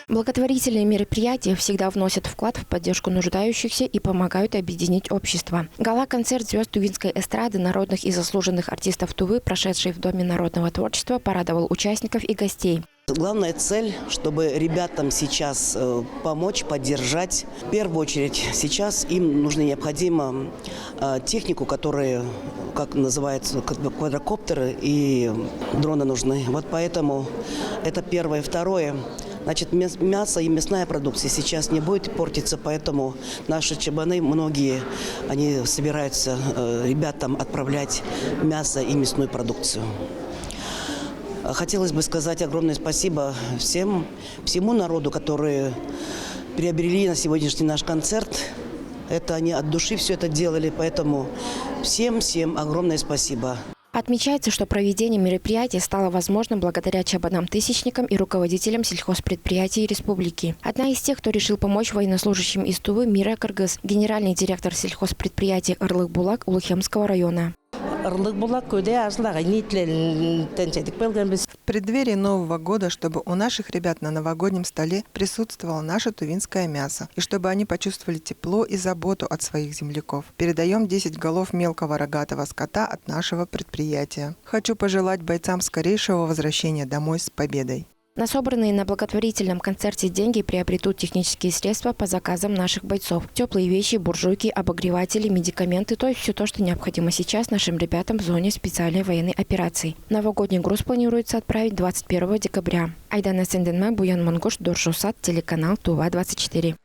Благотворительные мероприятия всегда вносят вклад в поддержку нуждающихся и помогают объединить общество. Гала-концерт звезд тувинской эстрады, народных и заслуженных артистов Тувы, прошедший в Доме народного творчества, порадовал участников и гостей. Главная цель, чтобы ребятам сейчас помочь, поддержать. В первую очередь сейчас им необходима технику, которые, как называется, квадрокоптеры и дроны нужны. Вот поэтому это первое. Второе. Значит, мясо и мясная продукция сейчас не будет портиться, поэтому наши чабаны, многие, они собираются ребятам отправлять мясо и мясную продукцию. Хотелось бы сказать огромное спасибо всему народу, которые приобрели на сегодняшний наш концерт. Это они от души все это делали, поэтому всем огромное спасибо. Отмечается, что проведение мероприятия стало возможным благодаря чабанам-тысячникам и руководителям сельхозпредприятий республики. Одна из тех, кто решил помочь военнослужащим из Тувы, Мира Кыргыз, генеральный директор сельхозпредприятия Ырлык-Булак Улухемского района. В преддверии Нового года, чтобы у наших ребят на новогоднем столе присутствовало наше тувинское мясо, и чтобы они почувствовали тепло и заботу от своих земляков, передаем 10 голов мелкого рогатого скота от нашего предприятия. Хочу пожелать бойцам скорейшего возвращения домой с победой. На собранные на благотворительном концерте деньги приобретут технические средства по заказам наших бойцов. Теплые вещи, буржуйки, обогреватели, медикаменты, то есть все то, что необходимо сейчас нашим ребятам в зоне специальной военной операции. Новогодний груз планируется отправить 21 декабря. Айдана Сенденма, Буян Мангуш, Доржусат, телеканал Тува-24.